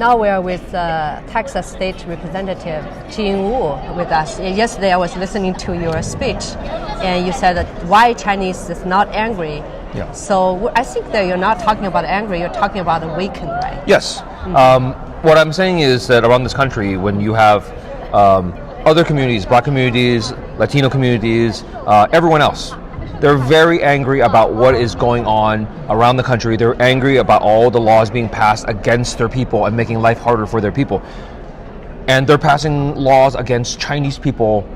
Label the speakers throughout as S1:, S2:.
S1: Now we are with Texas State Representative Jing Wu with us. Yesterday I was listening to your speech, and you said that why Chinese is not angry.
S2: Yeah.
S1: So I think that you're not talking about angry, you're talking about awakened, right?
S2: Yes. What I'm saying is that around this country, when you have other communities, Black communities, Latino communities, everyone else, they're very angry about what is going on around the country. They're angry about all the laws being passed against their people and making life harder for their people. And they're passing laws against Chinese people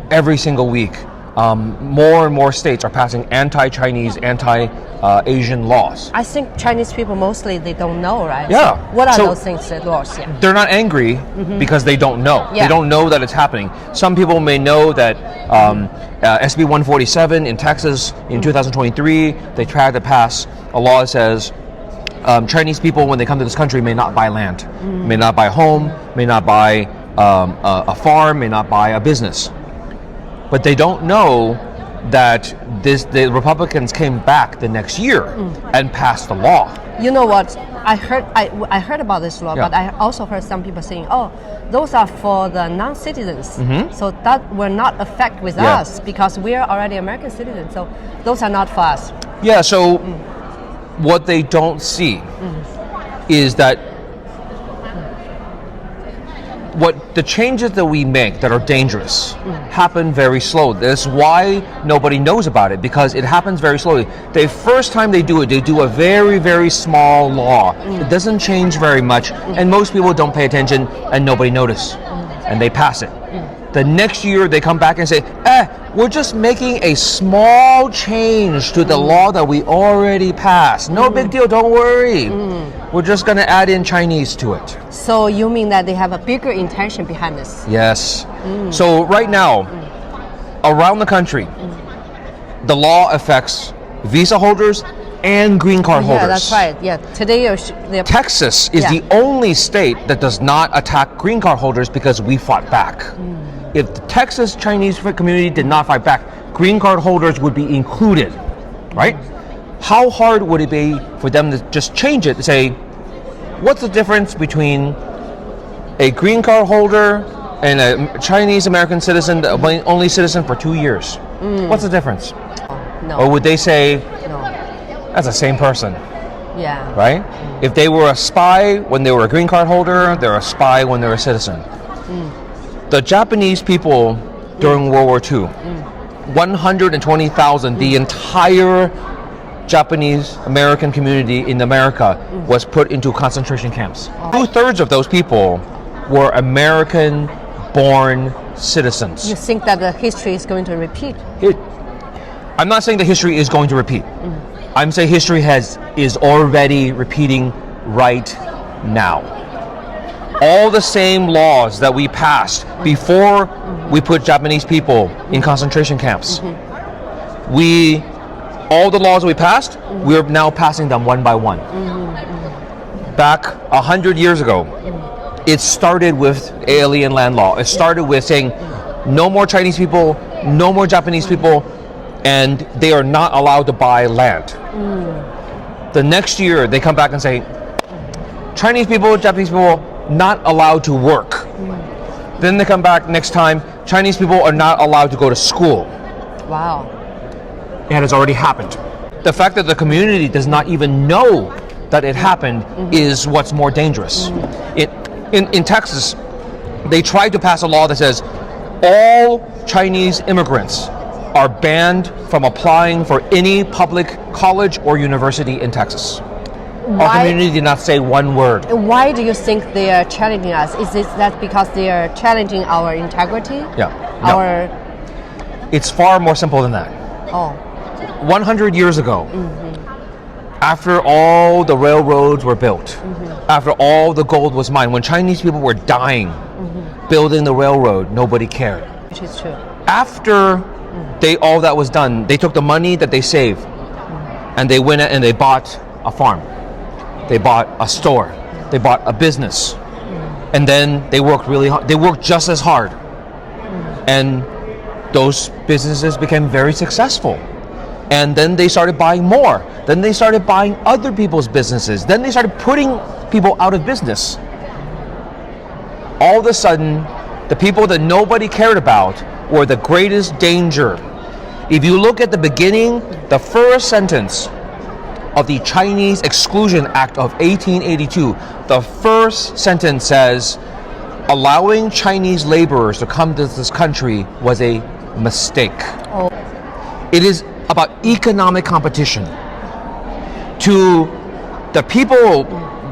S2: every single week. More and more states are passing anti-Chinese, anti-Asian laws.
S1: I think Chinese people mostly, they don't know, right?
S2: Yeah.
S1: What are those things, the laws? Yeah.
S2: They're not angry because they don't know.
S1: Yeah.
S2: They don't know that it's happening. Some people may know that SB 147 in Texas in 2023, they tried to pass a law that says Chinese people, when they come to this country, may not buy land, may not buy a home, may not buy a farm, may not buy a business. But they don't know that the Republicans came back the next year and passed the law.
S1: You know what? I heard about this law,
S2: Yeah.
S1: but I also heard some people saying, "Oh, those are for the non-citizens, so that will not affect with
S2: Yeah.
S1: us because we are already American citizens. So those are not for us."
S2: Yeah, so what they don't see is that what the changes that we make that are dangerous happen very slow. That's why nobody knows about it, because it happens very slowly. The first time they do it, they do a very, very small law. It doesn't change very much, and most people don't pay attention, and nobody notices, and they pass it. The next year, they come back and say, we're just making a small change to the law that we already passed. No big deal, don't worry. We're just going to add in Chinese to it.
S1: So you mean that they have a bigger intention behind this?
S2: Yes. So right now, around the country, the law affects visa holders and green card holders.
S1: Yeah, that's right. Yeah, today
S2: Texas is the only state that does not attack green card holders because we fought back. If the Texas Chinese community did not fight back, green card holders would be included, right? How hard would it be for them to just change it to say, what's the difference between a green card holder and a Chinese American citizen, the only citizen for 2 years? What's the difference?
S1: No.
S2: Or would they say,
S1: No.
S2: that's the same person,
S1: Yeah.
S2: right? If they were a spy when they were a green card holder, they're a spy when they're a citizen. The Japanese people during World War II, 120,000, the entire Japanese American community in America was put into concentration camps. 2/3 of those people were American-born citizens.
S1: You think that the history is going to repeat?
S2: I'm not saying the history is going to repeat. I'm saying history is already repeating right now. All the same laws that we passed before we put Japanese people in concentration camps. All the laws we passed, we're now passing them one by one. Back 100 years ago, it started with alien land law. It started with saying no more Chinese people, no more Japanese people, and they are not allowed to buy land. The next year, they come back and say Chinese people, Japanese people, not allowed to work. Then they come back next time, Chinese people are not allowed to go to school.
S1: Wow.
S2: It has already happened. The fact that the community does not even know that it happened is what's more dangerous. In Texas, they tried to pass a law that says all Chinese immigrants are banned from applying for any public college or university in Texas. Our community did not say one word.
S1: Why do you think they are challenging us? Is it that because they are challenging our integrity?
S2: Yeah. No. It's far more simple than that. 100 years ago, after all the railroads were built, after all the gold was mined, when Chinese people were dying building the railroad, nobody cared.
S1: Which is true.
S2: After all that was done, they took the money that they saved and they went and they bought a farm. They bought a store. They bought a business. And then they worked really hard. They worked just as hard. And those businesses became very successful. And then they started buying more. Then they started buying other people's businesses. Then they started putting people out of business. all of a sudden, the people that nobody cared about were the greatest danger. If you look at the beginning, the first sentence of the Chinese Exclusion Act of 1882, the first sentence says, allowing Chinese laborers to come to this country was a mistake.
S1: Oh.
S2: It is about economic competition. To the people,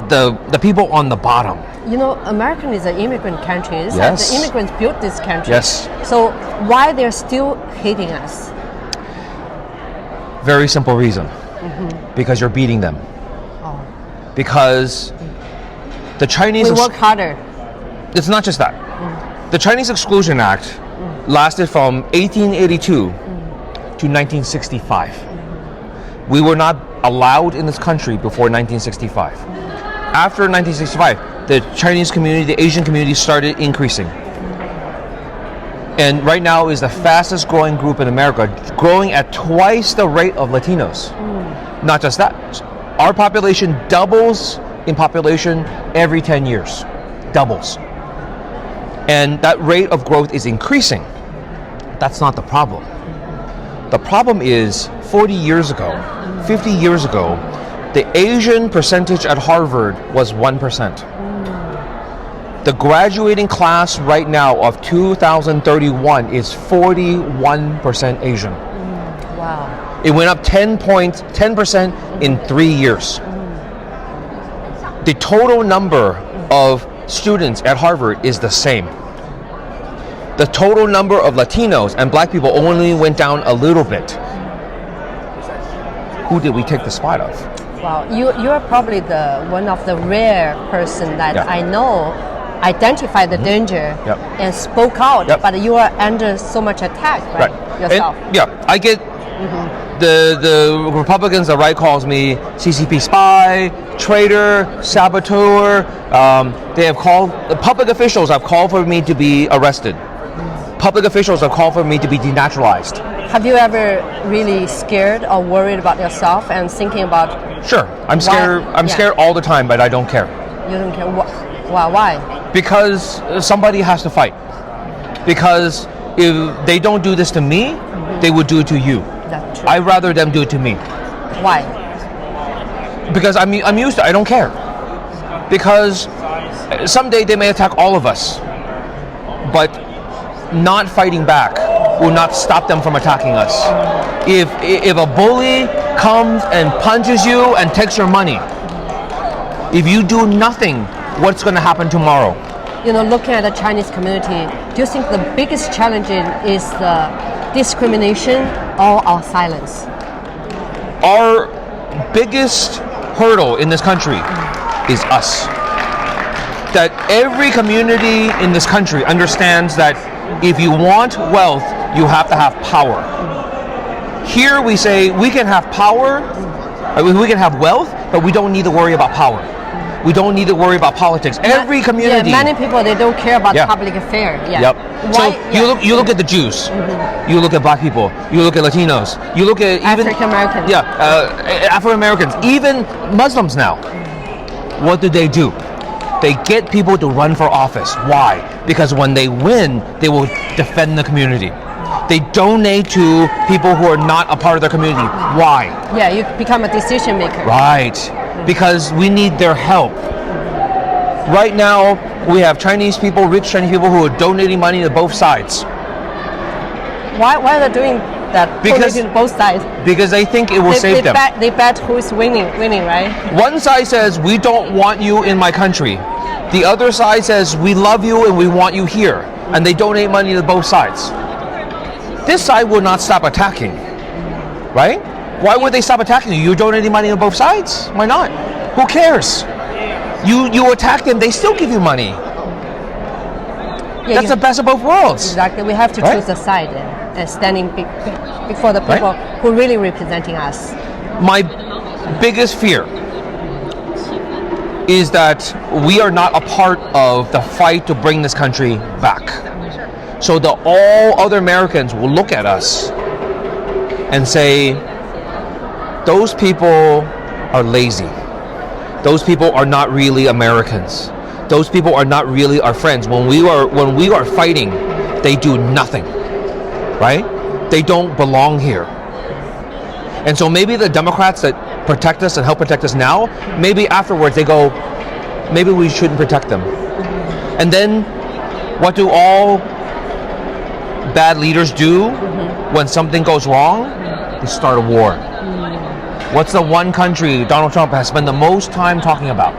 S2: the people on the bottom.
S1: You know, America is an immigrant country. It's like
S2: Yes.
S1: the immigrants built this country.
S2: Yes.
S1: So why they're still hating us?
S2: Very simple reason. Because you're beating them.
S1: Oh.
S2: Because the Chinese...
S1: We work harder.
S2: It's not just that. The Chinese Exclusion Act lasted from 1882 to 1965. We were not allowed in this country before 1965. After 1965, the Chinese community, the Asian community started increasing. And right now is the fastest growing group in America, growing at twice the rate of Latinos. Not just that, our population doubles in population every 10 years. Doubles. And that rate of growth is increasing. That's not the problem. The problem is 40 years ago, 50 years ago, the Asian percentage at Harvard was 1%. The graduating class right now of 2031 is 41% Asian.
S1: Wow.
S2: It went up 10% in 3 years. The total number of students at Harvard is the same. The total number of Latinos and black people only went down a little bit. Who did we take the spot of?
S1: Wow. You are probably the one of the rare person that
S2: Yeah.
S1: I know identified the danger
S2: Yep.
S1: and spoke out,
S2: Yep.
S1: but you are under so much attack, right? Yourself.
S2: And, yeah, I get the Republicans, the right calls me CCP spy, traitor, saboteur. They have called, the public officials have called for me to be arrested. Public officials have called for me to be denaturalized.
S1: Have you ever really scared or worried about yourself and thinking about
S2: Sure, I'm scared. I'm
S1: Yeah.
S2: scared all the time, but I don't care.
S1: you don't care? Why?
S2: Because somebody has to fight. Because if they don't do this to me, they would do it to you.
S1: That's true.
S2: I'd rather them do it to me.
S1: Why?
S2: Because I'm used to it. I don't care. Because someday they may attack all of us. But not fighting back will not stop them from attacking us. If a bully comes and punches you and takes your money, if you do nothing, what's going to happen tomorrow?
S1: You know, looking at the Chinese community, do you think the biggest challenge is the discrimination or our silence?
S2: Our biggest hurdle in this country is us. That every community in this country understands that if you want wealth, you have to have power. Here we say we can have power, we can have wealth, but we don't need to worry about power. We don't need to worry about politics. Every community.
S1: Yeah, many people, they don't care about
S2: Yeah.
S1: public affair. Yeah.
S2: Yep.
S1: Why?
S2: So you look at the Jews, you look at black people, you look at Latinos, you look at even
S1: African Americans.
S2: African Americans, even Muslims now. What do? They get people to run for office. Why? Because when they win, they will defend the community. They donate to people who are not a part of their community. Why?
S1: Yeah, you become a decision maker.
S2: Right. Because we need their help. Right now, we have Chinese people, rich Chinese people who are donating money to both sides.
S1: Why are they doing that?
S2: Because-
S1: Donating both sides.
S2: Because they think it will save them.
S1: They bet who is winning, right?
S2: One side says, we don't want you in my country. The other side says, we love you and we want you here. And they donate money to both sides. This side will not stop attacking, right? Why would they stop attacking you? You're donating money to both sides. Why not? Who cares? You attack them, they still give you money.
S1: Yeah,
S2: That's the best of both worlds.
S1: Exactly. We have to
S2: Right?
S1: choose a side and standing before the people who really representing us.
S2: My biggest fear is that we are not a part of the fight to bring this country back. So all other Americans will look at us and say, those people are lazy. Those people are not really Americans. those people are not really our friends. When we are fighting, they do nothing, right? They don't belong here. And so maybe the Democrats that protect us and help protect us now, maybe afterwards they go, maybe we shouldn't protect them. And then what do all bad leaders do when something goes wrong? They start a war. What's the one country Donald Trump has spent the most time talking about?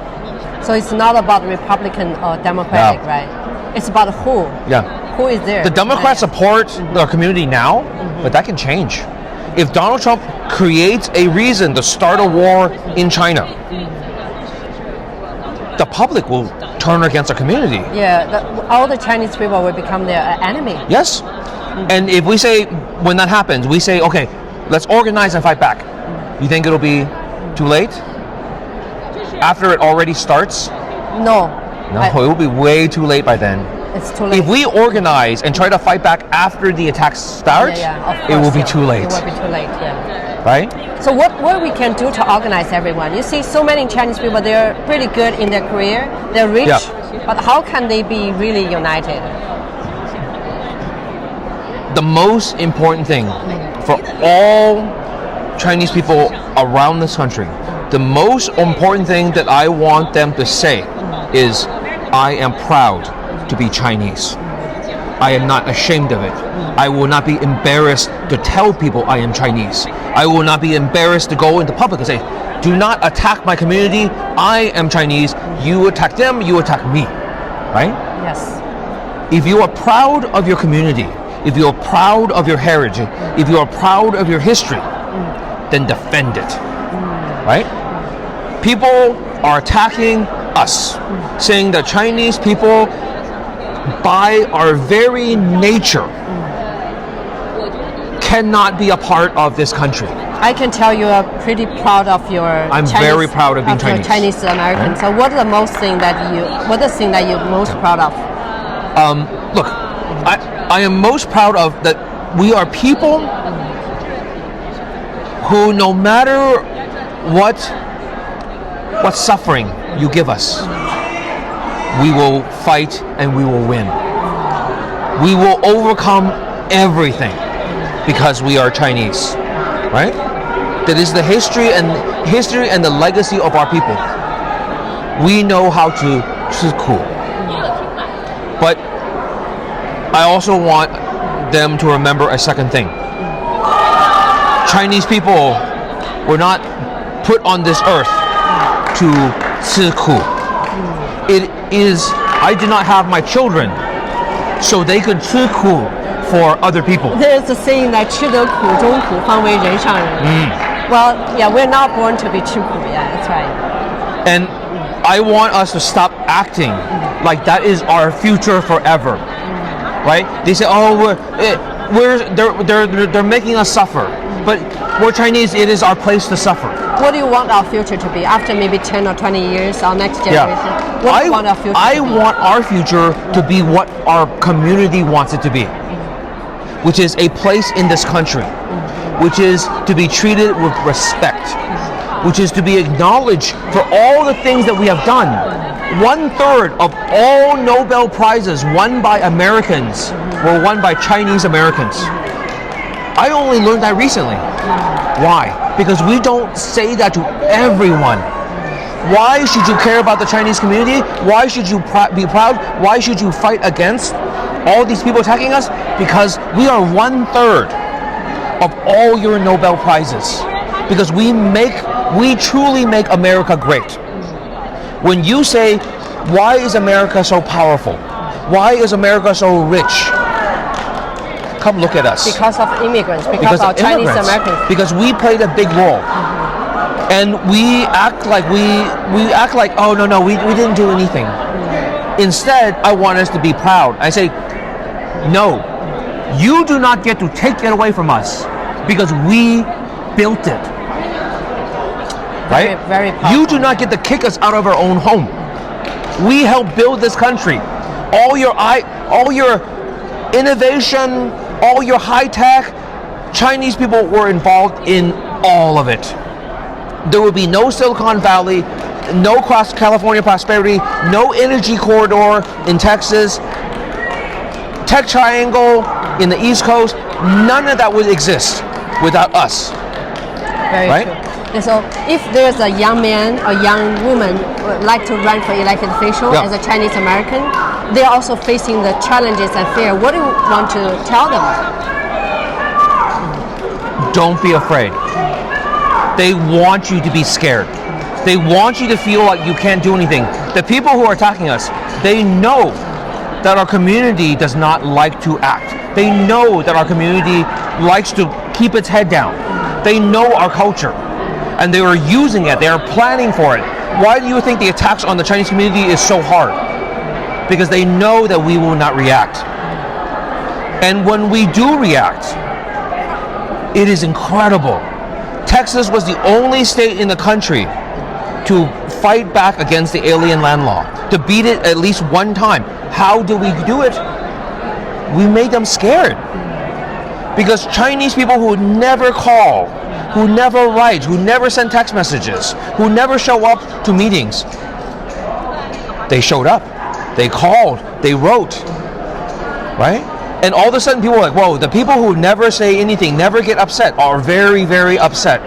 S1: So it's not about Republican or Democratic, right? It's about who.
S2: Yeah.
S1: Who is there?
S2: The Democrats support the community now, but that can change. If Donald Trump creates a reason to start a war in China, the public will turn against the community.
S1: Yeah, all the Chinese people will become their enemy.
S2: Yes. And if we say, when that happens, we say, okay, let's organize and fight back. You think it'll be too late? After it already starts?
S1: No.
S2: No, it will be way too late by then.
S1: It's too late.
S2: If we organize and try to fight back after the attacks start, it will be too late.
S1: It will be too late, yeah.
S2: Right?
S1: So what we can do to organize everyone? You see so many Chinese people, they're pretty good in their career, they're rich, but how can they be really united?
S2: The most important thing for all Chinese people around this country, the most important thing that I want them to say is, I am proud to be Chinese. I am not ashamed of it. I will not be embarrassed to tell people I am Chinese. I will not be embarrassed to go into public and say, do not attack my community. I am Chinese. You attack them, you attack me. Right?
S1: Yes.
S2: If you are proud of your community, if you are proud of your heritage, if you are proud of your history, then defend it. Right? People are attacking us, saying that Chinese people, by our very nature, cannot be a part of this country.
S1: I can tell you are pretty proud of your
S2: I'm very proud of being Chinese.
S1: Chinese American. So what are the thing that you're most proud of?
S2: Look, I am most proud of that we are people who, no matter what suffering you give us, we will fight and we will win. We will overcome everything because we are Chinese, right? That is the history and the legacy of our people. We know how to 吃苦. But I also want them to remember a second thing. Chinese people were not put on this earth to 吃苦. It is, I did not have my children so they could 吃苦 for other people.
S1: There's a saying that 吃得苦中苦方为人上人. Well, yeah, we're not born to be 吃苦. Yeah, that's right.
S2: And I want us to stop acting like that is our future forever. Right? They say, oh, they're making us suffer. But we're Chinese, it is our place to suffer.
S1: What do you want our future to be after maybe 10 or 20 years, our next generation?
S2: Yeah.
S1: What do you want our future to be?
S2: I want our future to be what our community wants it to be, which is a place in this country, which is to be treated with respect, which is to be acknowledged for all the things that we have done. 1/3 of all Nobel Prizes won by Americans were won by Chinese Americans. I only learned that recently. Why? Because we don't say that to everyone. Why should you care about the Chinese community? Why should you be proud? Why should you fight against all these people attacking us? Because we are 1/3 of all your Nobel Prizes. Because we truly make America great. When you say, why is America so powerful? Why is America so rich? Come look at us.
S1: Because of immigrants, because of Chinese Americans.
S2: Because we played a big role. And we act like oh no, we didn't do anything. Instead, I want us to be proud. I say, no, you do not get to take it away from us because we built it. Right?
S1: Very powerful.
S2: You do not get to kick us out of our own home. We helped build this country. All your innovation, all your high tech, Chinese people were involved in all of it. There would be no Silicon Valley, no California prosperity, no energy corridor in Texas, Tech Triangle in the East Coast, none of that would exist without us.
S1: Very
S2: right?
S1: true. And so if there's a young man or young woman who would like to run for elected official
S2: Yeah.
S1: as a Chinese American, they're also facing the challenges and fear. What do you want to tell them?
S2: Don't be afraid. They want you to be scared. They want you to feel like you can't do anything. The people who are attacking us, they know that our community does not like to act. They know that our community likes to keep its head down. They know our culture, and they are using it. They are planning for it. Why do you think the attacks on the Chinese community is so hard? Because they know that we will not react. And when we do react, it is incredible. Texas was the only state in the country to fight back against the alien land law, to beat it at least one time. How did we do it? We made them scared. Because Chinese people who never call, who never write, who never send text messages, who never show up to meetings, they showed up. They called, they wrote, right? And all of a sudden people are like, whoa, the people who never say anything, never get upset, are very, very upset.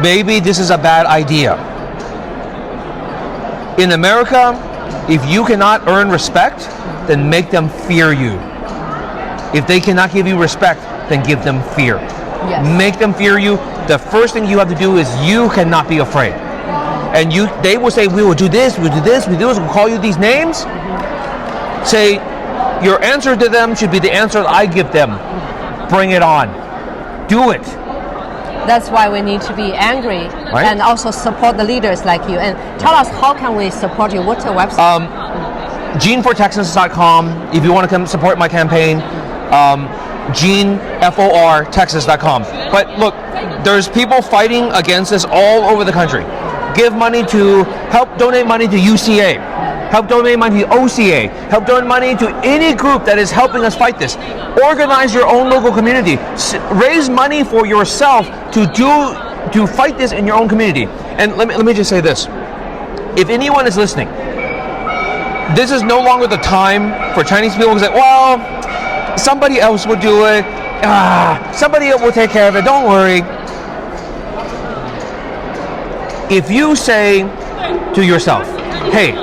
S2: Maybe this is a bad idea. In America, if you cannot earn respect, then make them fear you. If they cannot give you respect, then give them fear.
S1: Yes.
S2: Make them fear you. The first thing you have to do is you cannot be afraid. And they will say, we will do this, we'll do this, we'll call you these names. Say, your answer to them should be the answer that I give them. Bring it on. Do it.
S1: That's why we need to be angry,
S2: right?
S1: And also support the leaders like you. And tell us, how can we support you? What's your website?
S2: GeneForTexas.com. If you want to come support my campaign, GeneForTexas.com. But look, there's people fighting against this all over the country. Give money to, help donate money to UCA. Help donate money to OCA. Help donate money to any group that is helping us fight this. Organize your own local community. Raise money for yourself to fight this in your own community. And let me just say this. If anyone is listening, this is no longer the time for Chinese people to say, well, somebody else will do it. Somebody else will take care of it. Don't worry. If you say to yourself, hey,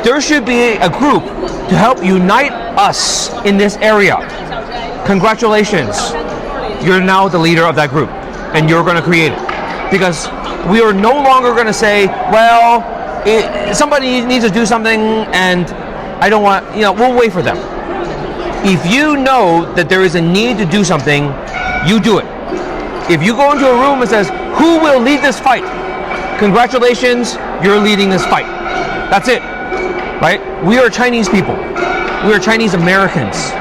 S2: there should be a group to help unite us in this area. Congratulations. You're now the leader of that group, and you're going to create it. Because we are no longer going to say, well, somebody needs to do something, and I don't want, we'll wait for them. If you know that there is a need to do something, you do it. If you go into a room and says, who will lead this fight? Congratulations, you're leading this fight. That's it. Right? We are Chinese people. We are Chinese Americans.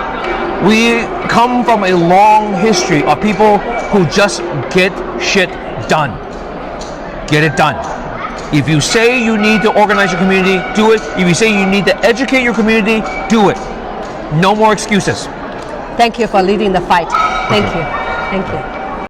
S2: We come from a long history of people who just get shit done. Get it done. If you say you need to organize your community, do it. If you say you need to educate your community, do it. No more excuses.
S1: Thank you for leading the fight. Thank you. Thank you.